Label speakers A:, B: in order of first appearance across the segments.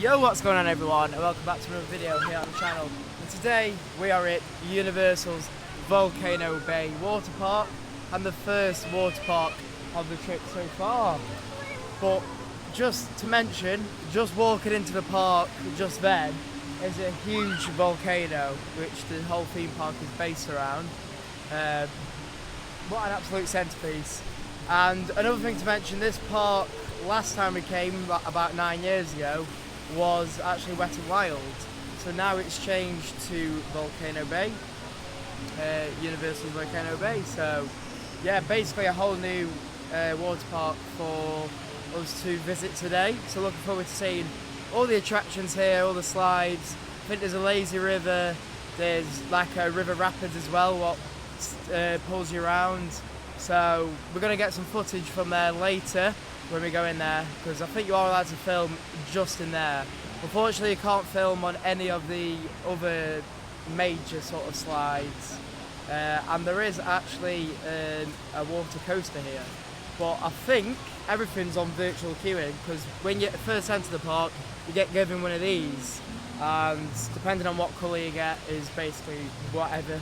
A: Yo, what's going on everyone, and welcome back to another video here on the channel. And today we are at Universal's Volcano Bay water park, and the first water park of the trip so far. But just to mention, just walking into the park just then is a huge volcano which the whole theme park is based around. What an absolute centrepiece. And another thing to mention, this park last time we came about 9 years ago was actually Wet and Wild, so now it's changed to Volcano Bay, Universal's Volcano Bay. So yeah, basically a whole new water park for us to visit today. So looking forward to seeing all the attractions here, all the slides. I think there's a lazy river, there's like a river rapids as well, what pulls you around. So we're going to get some footage from there later when we go in there, because I think you are allowed to film just in there. Unfortunately, you can't film on any of the other major sort of slides, and there is actually a water coaster here, but I think everything's on virtual queuing, because when you first enter the park you get given one of these, and depending on what colour you get is basically whatever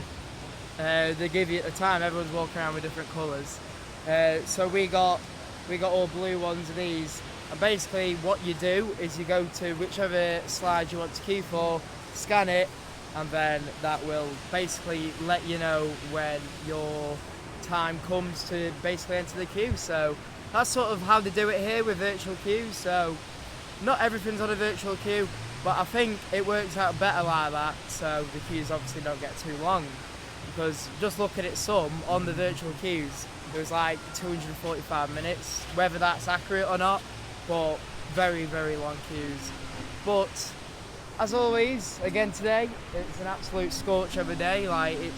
A: they give you at the time. Everyone's walking around with different colours, so we got all blue ones of these, and basically what you do is you go to whichever slide you want to queue for, scan it, and then that will basically let you know when your time comes to basically enter the queue. So that's sort of how they do it here with virtual queues. So not everything's on a virtual queue, but I think it works out better like that, so the queues obviously don't get too long. Because just looking at some on the virtual queues, it was like 245 minutes, whether that's accurate or not, but very, very long queues. But as always, again today, it's an absolute scorch of a day. Like I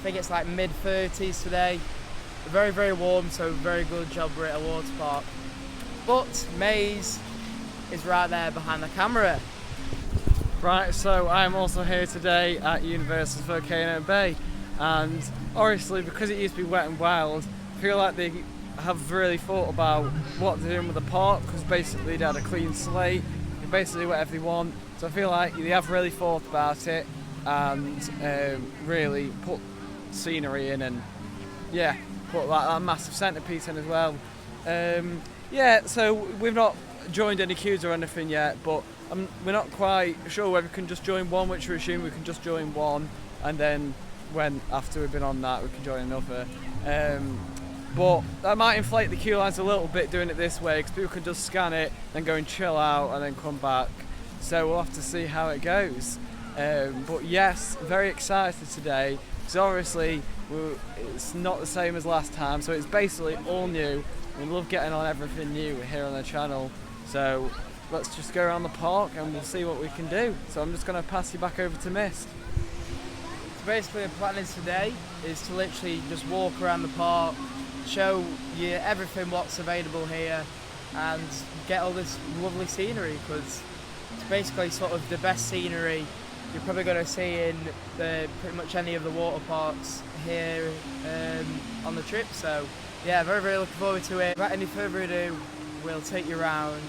A: think it's like mid-30s today. Very, very warm, so very good job we're at a water park. But Maze is right there behind the camera.
B: Right, so I'm also here today at Universal's Volcano Bay, and obviously because it used to be Wet and Wild, I feel like they have really thought about what they're doing with the park, because basically they had a clean slate, they basically do whatever they want. So I feel like they have really thought about it and really put scenery in, and yeah, put like that massive centrepiece in as well. Yeah, so we've not joined any queues or anything yet, but we're not quite sure whether we can just join one, which we assume we can just join one, and then after we've been on that we can join another. But that might inflate the queue lines a little bit doing it this way, because people can just scan it, then go and chill out and then come back. So we'll have to see how it goes. But yes, very excited today, because obviously it's not the same as last time, so it's basically all new. We love getting on everything new here on the channel. So let's just go around the park and we'll see what we can do. So I'm just going to pass you back over to Mist.
A: Basically the plan is today is to literally just walk around the park, show you everything what's available here, and get all this lovely scenery, because it's basically sort of the best scenery you're probably going to see in pretty much any of the water parks here on the trip. So yeah, very, very looking forward to it. Without any further ado, we'll take you around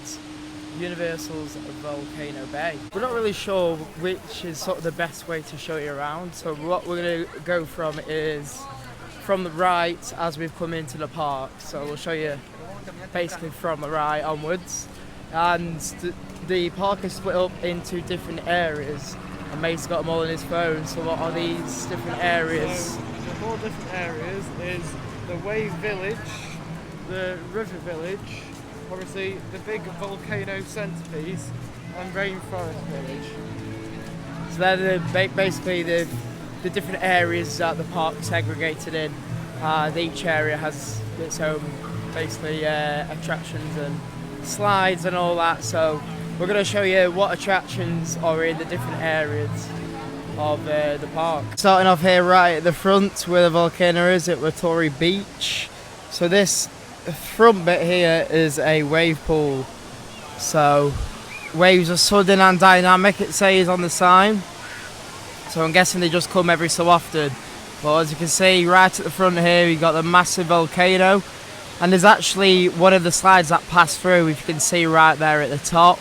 A: Universal's Volcano Bay. We're not really sure which is sort of the best way to show you around, so what we're going to go from is from the right as we've come into the park. So we'll show you basically from the right onwards, and the park is split up into different areas, and Mate's got them all on his phone. So what are these different areas?
B: So the 4 different areas is the Wave Village, the River Village, obviously the big volcano centrepiece, and Rainforest Village.
A: So they're basically the different areas that the park segregated in. Each area has its own basically attractions and slides and all that. So we're going to show you what attractions are in the different areas of the park. Starting off here right at the front where the volcano is at Torrey Beach. So this front bit here is a wave pool. So waves are sudden and dynamic, it says on the sign. So I'm guessing they just come every so often. But as you can see right at the front here, you've got the massive volcano, and there's actually one of the slides that pass through, if you can see right there at the top.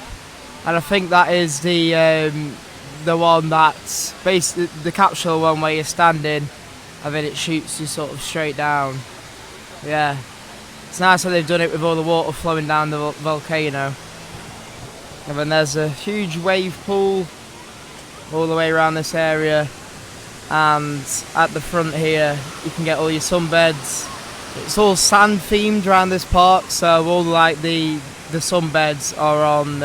A: and I think that is the one that's basically the capsule one where you're standing, and then it shoots you sort of straight down. Yeah, it's nice that they've done it with all the water flowing down the volcano. And then there's a huge wave pool all the way around this area, and at the front here you can get all your sunbeds. It's all sand themed around this park, so all like the sunbeds are on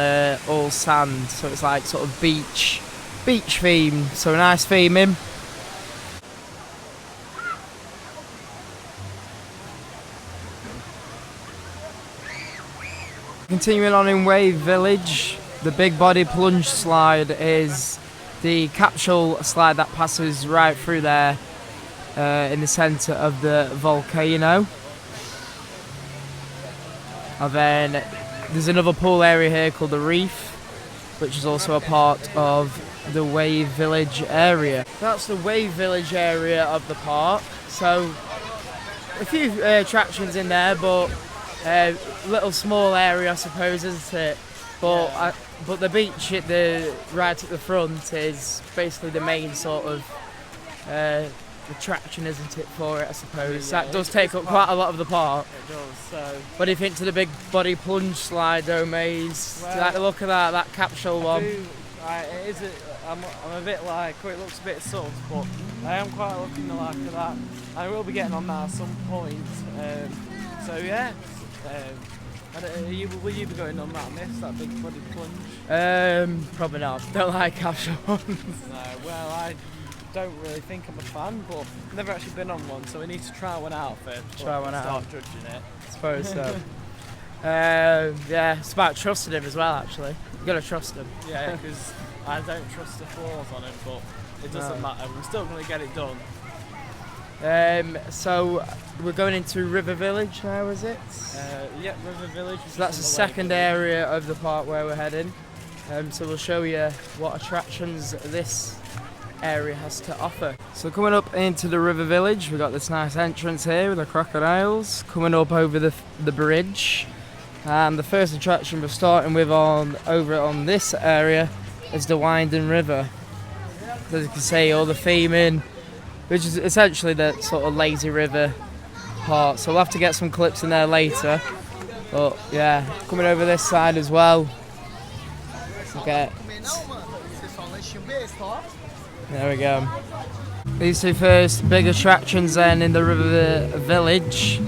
A: all sand, so it's like sort of beach theme, so nice theming. Continuing on in Wave Village, the big body plunge slide is the capsule slide that passes right through there in the centre of the volcano. And then there's another pool area here called the Reef, which is also a part of the Wave Village area. That's the Wave Village area of the park. So a few attractions in there, but little small area, I suppose, isn't it? But
B: Yeah.
A: But the beach right at the front is basically the main sort of attraction, isn't it, for it, I suppose.
B: Yeah,
A: That does take up quite a lot of the park.
B: It does. So
A: What do you think to the big body plunge slide, though, Maze? Do you like the look of that capsule one?
B: I'm a bit like, it looks a bit sus, but I am quite looking the like of that. I will be getting on that at some point. So yeah. Will you be going on that that big body plunge?
A: Probably not. Don't like capsule ones.
B: No, well, I don't really think I'm a fan, but I've never actually been on one, so we need to try one out first.
A: Try one out.
B: Start judging it.
A: I suppose so. Yeah, it's about trusting him as well, actually. You gotta trust him.
B: Yeah, because I don't trust the floors on it, but it doesn't matter. We're still going to get it done.
A: So we're going into River Village now, is it?
B: Yeah, River Village.
A: So that's the second area of the park where we're heading. So we'll show you what attractions this area has to offer. So coming up into the River Village, we've got this nice entrance here with the crocodiles coming up over the bridge. And the first attraction we're starting with over on this area is the Winding River. So as you can see, all the theming, which is essentially the sort of lazy river part. So we'll have to get some clips in there later. But yeah, coming over this side as well. Okay. There we go. These two first big attractions then in the River Village.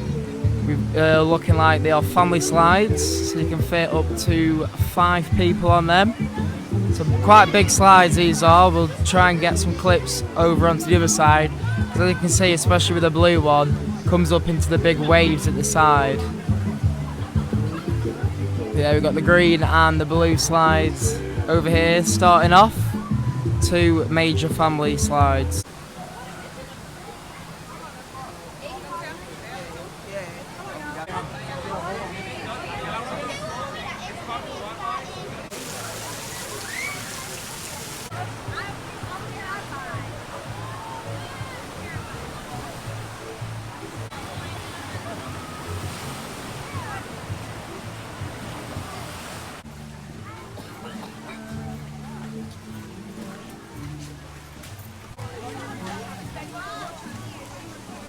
A: We're looking like they are family slides, so you can fit up to 5 people on them. So quite big slides these are. We'll try and get some clips over onto the other side. As you can see, especially with the blue one, comes up into the big waves at the side. Yeah, we've got the green and the blue slides over here starting off. 2 major family slides.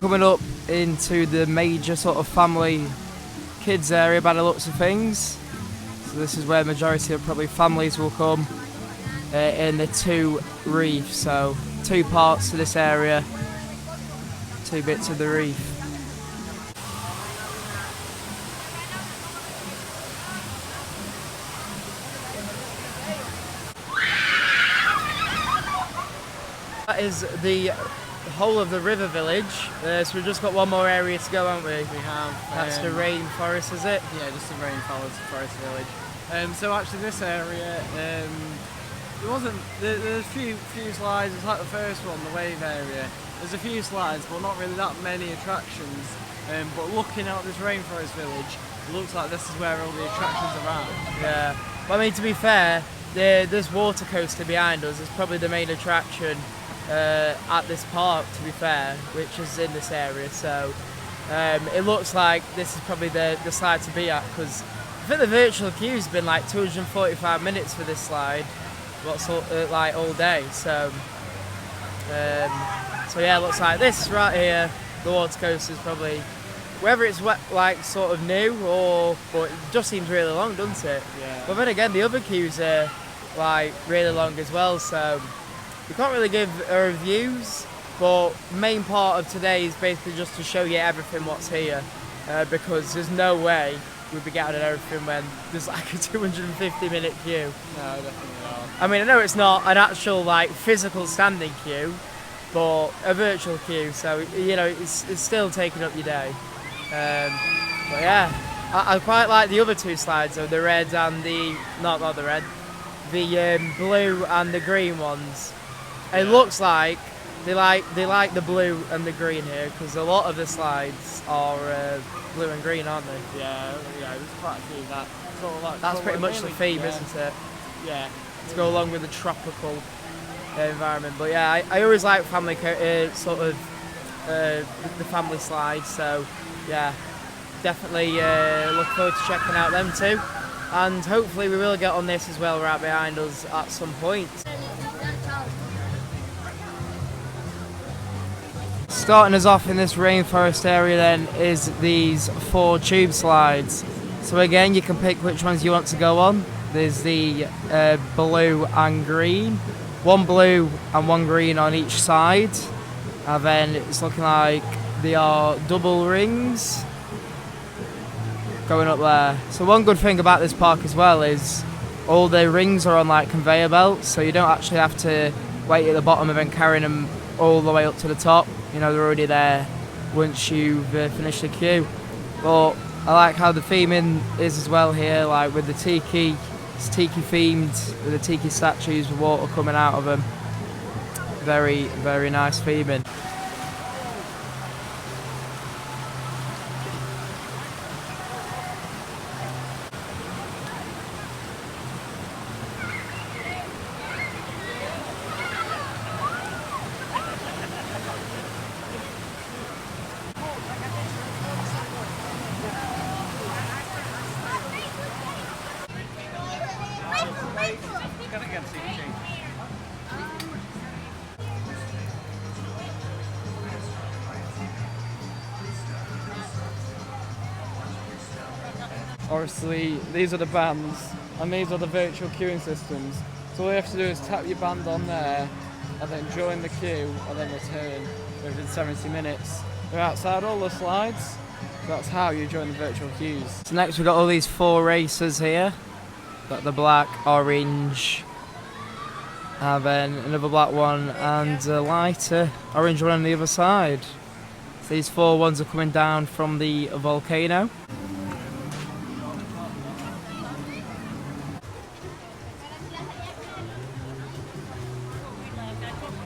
A: Coming up into the major sort of family kids area by the looks of things. So this is where the majority of probably families will come in the 2 reefs. So 2 parts to this area, 2 bits of the reef. That is the whole of the River Village. So we've just got one more area to go, haven't we?
B: We have.
A: That's the rainforest, is it?
B: Yeah, just the rainforest village. So actually, this area, there wasn't. There's a few slides. It's like the first one, the wave area. There's a few slides, but not really that many attractions. But looking out this rainforest village, it looks like this is where all the attractions are at.
A: Yeah. But I mean, to be fair, this water coaster behind us is probably the main attraction at this park, to be fair, which is in this area. So it looks like this is probably the slide to be at, because I think the virtual queue's been like 245 minutes for this slide, what's like all day. So yeah, it looks like this right here. The water coaster is probably, whether it's wet, like sort of new but it just seems really long, doesn't it?
B: Yeah.
A: But then again, the other queues are like really long as well. So we can't really give reviews. But main part of today is basically just to show you everything what's here, because there's no way we'd be getting everything when there's like a 250-minute queue.
B: No, definitely not.
A: I mean, I know it's not an actual like physical standing queue, but a virtual queue, so you know it's still taking up your day. But yeah, I quite like the other two slides, though, the red and the not the red, the blue and the green ones.
B: Yeah.
A: It looks like they like the blue and the green here, because a lot of the slides are blue and green, aren't they?
B: Yeah, there's quite a few that sort of like.
A: That's pretty much the theme,
B: yeah.
A: isn't it?
B: Yeah.
A: To go along with the tropical environment. But yeah, I always like family the family slides. So yeah, definitely look forward to checking out them too. And hopefully we will get on this as well right behind us at some point. Starting us off in this rainforest area then is these 4 tube slides. So again, you can pick which ones you want to go on. There's the blue and green, 1 blue and 1 green on each side, and then it's looking like they are double rings going up there. So one good thing about this park as well is all the rings are on like conveyor belts, so you don't actually have to wait at the bottom and then carrying them all the way up to the top. You know, they're already there once you've finished the queue. But I like how the theming is as well here, like with the tiki. It's tiki themed with the tiki statues with water coming out of them. Very, very nice theming.
B: Obviously, these are the bands, and these are the virtual queuing systems. So all you have to do is tap your band on there, and then join the queue, and then return within 70 minutes. They're outside all the slides, so that's how you join the virtual queues.
A: So next we've got all these 4 racers here. Got the black, orange, and then another black one, and a lighter orange one on the other side. So these 4 ones are coming down from the volcano.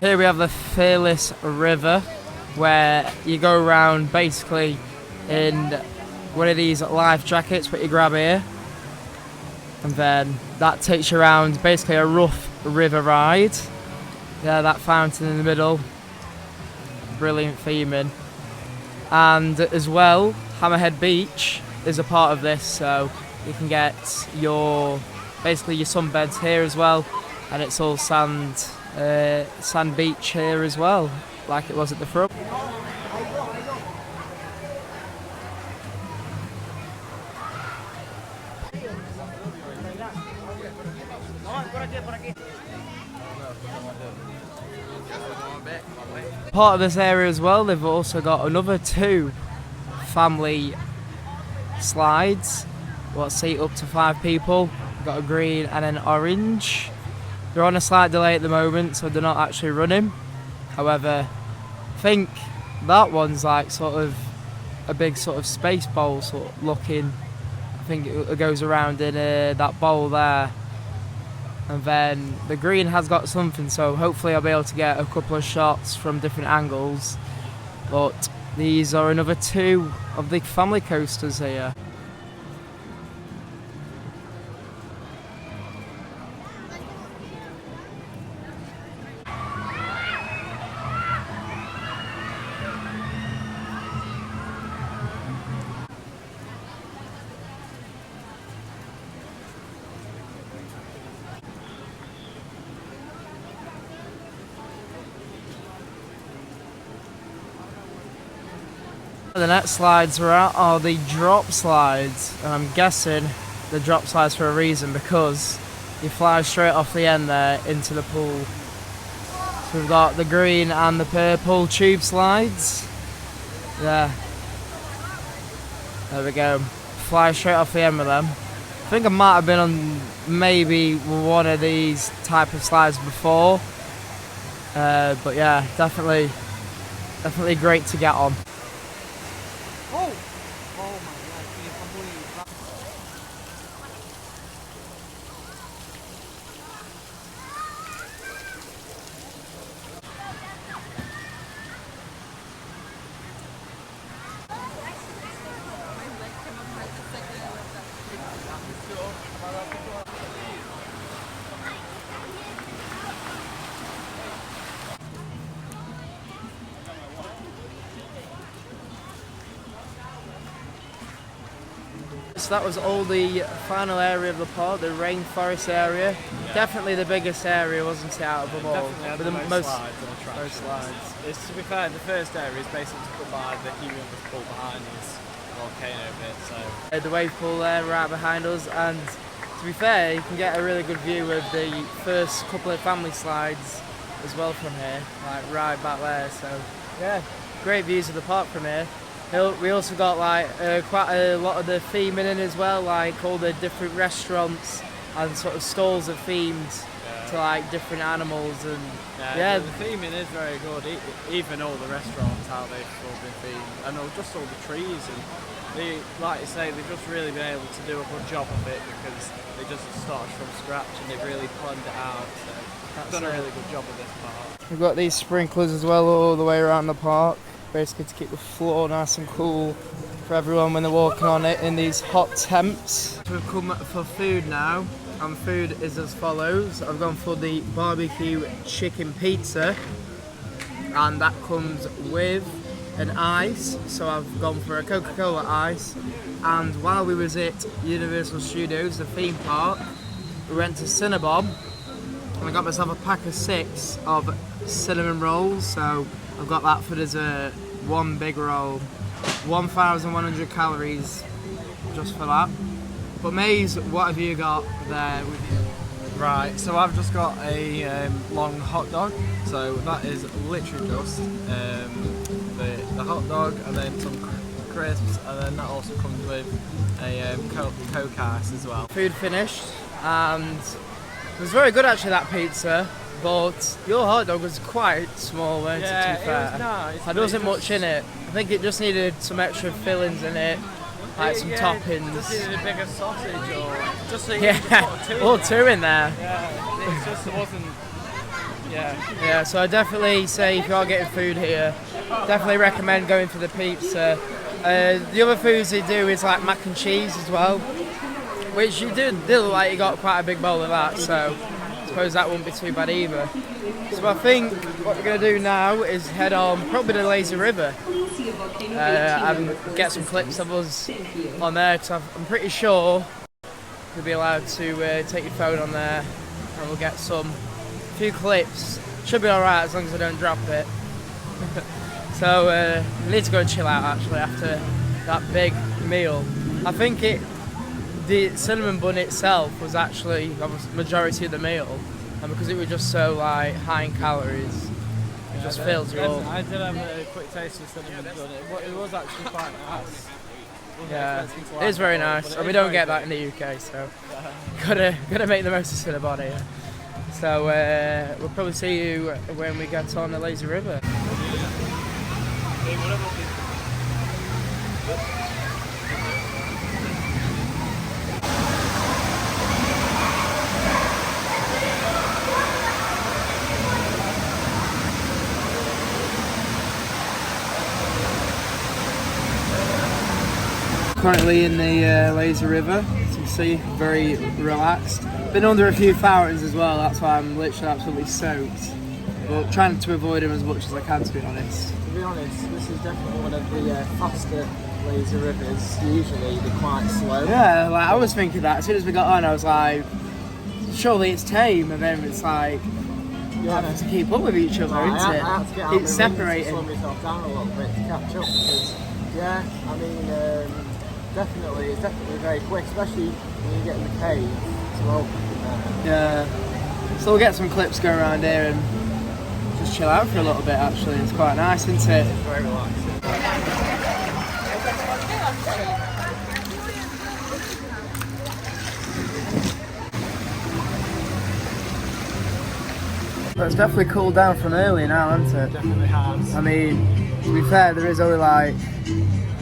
A: Here we have the Fearless River, where you go around basically in one of these life jackets what you grab here, and then that takes you around basically a rough river ride. Yeah, that fountain in the middle, brilliant theming. And as well, Hammerhead Beach is a part of this, so you can get your basically your sunbeds here as well, and it's all sand beach here as well, like it was at the front. Part of this area as well, they've also got another 2 family slides, what seat up to 5 people. Got a green and an orange. They're on a slight delay at the moment, so they're not actually running. However, I think that one's like sort of a big sort of space bowl sort of looking. I think it goes around in that bowl there. And then the green has got something, so hopefully I'll be able to get a couple of shots from different angles. But these are another 2 of the family coasters here. The next slides we're at are the drop slides, and I'm guessing the drop slides for a reason, because you fly straight off the end there into the pool. So we've got the green and the purple tube slides. There we go. Fly straight off the end with them. I think I might have been on maybe one of these type of slides before, but yeah, definitely great to get on.
B: Oh! Oh my god, can you believe that?
A: So that was all the final area of the park, the rainforest area. Definitely the biggest area, wasn't it, out of them all?
B: Definitely had the most slides and attractions.
A: Most slides.
B: It's, to be fair, the first area is basically put by the humongous pool behind this volcano bit, so...
A: The wave pool there right behind us, and to be fair, you can get a really good view of the first couple of family slides as well from here, like right back there, so yeah, great views of the park from here. We also got like quite a lot of the theming in as well, like all the different restaurants and sort of stalls are themed to like different animals, and
B: yeah, the theming is very good. Even all the restaurants, how they've all been themed, and just all the trees, and they, like you say, they've just really been able to do a good job of it because they just started from scratch and they've really planned it out. So they've done a really good job of this park.
A: We've got these sprinklers as well all the way around the park, basically to keep the floor nice and cool for everyone when they're walking on it in these hot temps. So we've come for food now, and food is as follows. I've gone for the barbecue chicken pizza, and that comes with an ice, so I've gone for a Coca-Cola ice. And while we was at Universal Studios, the theme park, we went to Cinnabon and I got myself a pack of 6 of cinnamon rolls, so I've got that for dessert, one big roll, 1,100 calories just for that. But Maze, what have you got there with you?
B: Right, so I've just got a long hot dog, so that is literally just the hot dog and then some crisps, and then that also comes with a Coke ice as well.
A: Food finished, and it was very good actually, that pizza. But your hot dog was quite small, weren't it, to be fair?
B: It was nice.
A: There wasn't much in it. I think it just needed some extra fillings in it, like some toppings.
B: Just needed a bigger sausage, or just so you
A: yeah, or 2 in there.
B: Yeah, it just wasn't.
A: Yeah, so I definitely say if you are getting food here, definitely recommend going for the pizza. The other foods they do is like mac and cheese as well, which you did look like you got quite a big bowl of that, so I suppose that wouldn't be too bad either. So I think what we're going to do now is head on probably to Lazy River and get some clips of us on there, because I'm pretty sure you'll be allowed to take your phone on there, and we'll get a few clips. Should be alright as long as I don't drop it. So we need to go and chill out actually after that big meal. I think the cinnamon bun itself was actually the majority of the meal, and because it was just so like high in calories, it just filled you up.
B: I did have a quick taste of cinnamon bun. It was actually quite nice.
A: Yeah, it is very nice, and we don't get that in the UK, so gotta make the most of Cinnabon here. So we'll probably see you when we get on the Lazy River. Currently in the Lazy River, as you see, very relaxed. Been under a few fountains as well, that's why I'm literally absolutely soaked. But trying to avoid them as much as I can, to be honest.
B: To be honest, this is definitely one of the faster lazy rivers. Usually they're quite slow.
A: Yeah, like I was thinking that as soon as we got on, I was like, surely it's tame, and then it's like, you have to keep up with each other, isn't it?
B: I had to get out
A: It's separating.
B: to slow myself down a little bit to catch up, because Yeah, I mean, definitely, it's definitely very quick, especially when you get in the cave as well.
A: Yeah. So we'll get some clips going around here and just chill out for a little bit. Actually, it's quite nice, isn't it?
B: It's very relaxing.
A: But it's definitely cooled down from earlier now, hasn't it?
B: Definitely has.
A: I mean, to be fair, there is only like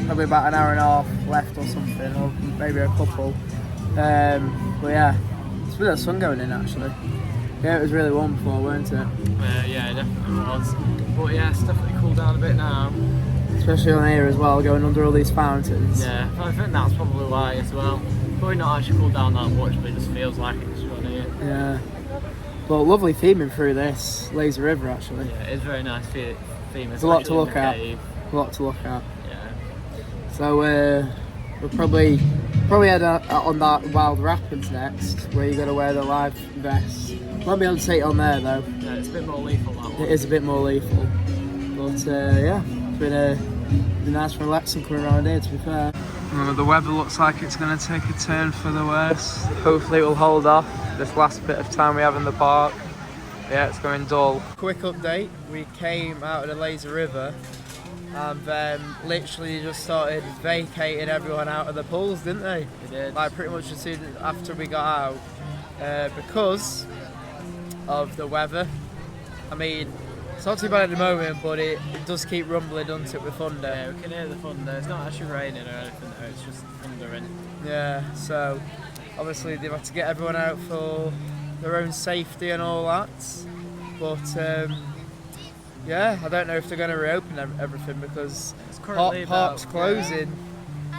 A: probably about an hour and a half left or something, or maybe a couple. But yeah, it's a bit of sun going in actually. Yeah, it was really warm before, weren't it?
B: Yeah, it definitely was. But yeah, it's definitely cooled down a bit now.
A: Especially on here as well, going under all these fountains.
B: Yeah, I think that's probably why as well. Probably not actually cooled down that much, but it just feels like it's on here.
A: Yeah. But lovely theming through this lazy river actually.
B: Yeah, it's very nice theme.
A: There's a lot to look at. A lot to look at.
B: Yeah.
A: So we'll probably head on that Wild Rapids next, where you got to wear the life vest. Won't be able to take it on there though.
B: Yeah, it's a bit more lethal that one.
A: It is a bit more lethal. But yeah, it's been nice and relaxing coming around here, to be fair. The weather looks like it's going to take a turn for the worse. Hopefully it will hold off this last bit of time we have in the park. Yeah, it's going dull. Quick update, we came out of the lazy river and then literally just started vacating everyone out of the pools, didn't they?
B: They did.
A: Like pretty much as soon after we got out, because of the weather. I mean, it's not too bad at the moment, but it does keep rumbling, doesn't it, with thunder?
B: Yeah, we can hear the thunder. It's not actually raining or anything though, it's just thundering.
A: Yeah, so obviously they've had to get everyone out for their own safety and all that. But yeah, I don't know if they're going to reopen everything because
B: It's currently
A: park's
B: about,
A: closing.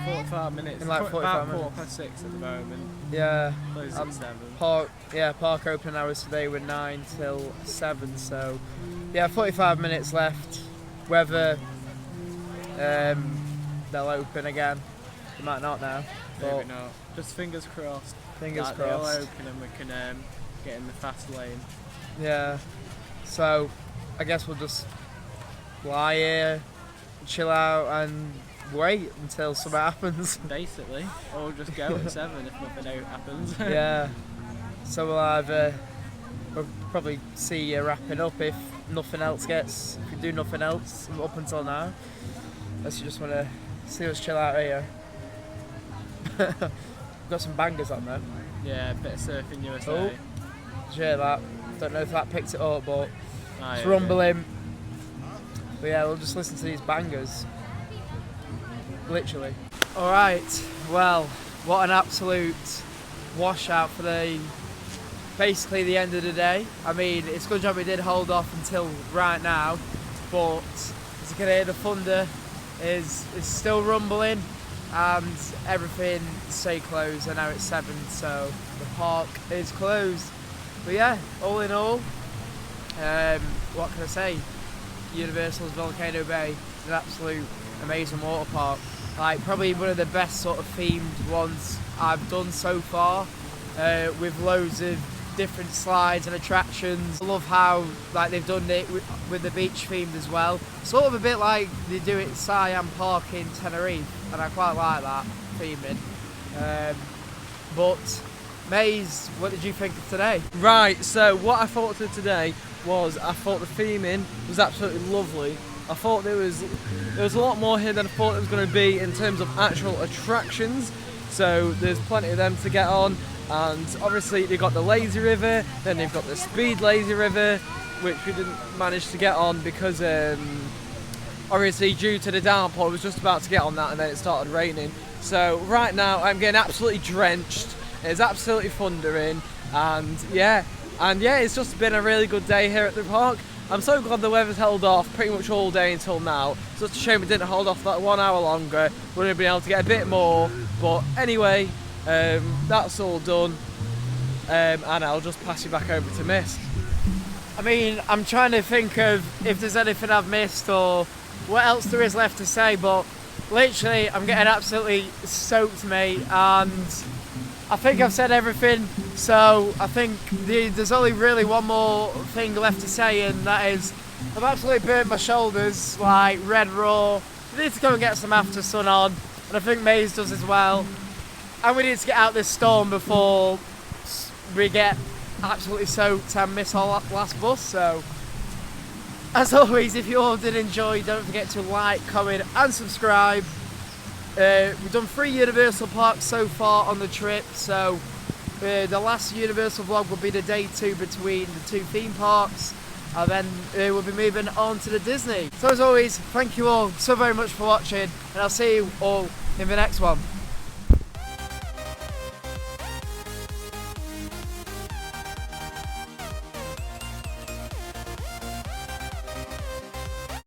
B: 45 minutes.
A: In like 45
B: about
A: minutes.
B: 4:06 at the moment.
A: Yeah.
B: Closes at 7.
A: Park opening hours today were 9 till 7, so yeah, 45 minutes left. Whether they'll open again, they might not now.
B: Maybe not. Just fingers crossed.
A: Fingers
B: that
A: crossed.
B: They'll open and we can get in the fast lane.
A: Yeah. So I guess we'll just lie here, chill out, and wait until something happens.
B: Basically, or just go at 7 if nothing happens.
A: Yeah. So we'll probably see you wrapping up if nothing else if we do nothing else up until now. Unless you just want to see us chill out here. We've got some bangers on there.
B: Yeah, a bit of surfing USA.
A: Oh, did you hear that? Don't know if that picked it up, but it's
B: yeah,
A: rumbling. But yeah, we'll just listen to these bangers. Literally. Alright, well, what an absolute washout for basically the end of the day. I mean, it's a good job we did hold off until right now, but as you can hear, the thunder is still rumbling and everything stay closed, and now it's 7, so the park is closed. But yeah, all in all, what can I say? Universal's Volcano Bay is an absolute amazing water park. Like probably one of the best sort of themed ones I've done so far, with loads of different slides and attractions. I love how like they've done it with the beach themed as well. Sort of a bit like they do at Siam Park in Tenerife, and I quite like that theming. But Maze, what did you think of today?
B: Right, so what I thought of today was I thought the theming was absolutely lovely. I thought there was a lot more here than I thought there was going to be in terms of actual attractions. So there's plenty of them to get on, and obviously they've got the lazy river, then they've got the speed lazy river, which we didn't manage to get on because obviously due to the downpour I was just about to get on that and then it started raining. So right now I'm getting absolutely drenched. It's absolutely thundering, and yeah, it's just been a really good day here at the park. I'm so glad the weather's held off pretty much all day until now. It's just a shame it didn't hold off that 1 hour longer. We would have been able to get a bit more, but anyway, that's all done, and I'll just pass you back over to Mist.
A: I mean, I'm trying to think of if there's anything I've missed or what else there is left to say, but literally I'm getting absolutely soaked, mate, and I think I've said everything, so I think there's only really one more thing left to say, and that is I've absolutely burnt my shoulders like red raw. we need to go and get some after sun on, and I think Maze does as well. And we need to get out this storm before we get absolutely soaked and miss our last bus. So, as always, if you all did enjoy, don't forget to like, comment and subscribe. We've done 3 Universal parks so far on the trip, so the last Universal vlog will be the day 2 between the 2 theme parks, and then we'll be moving on to the Disney. So as always, thank you all so very much for watching, and I'll see you all in the next one.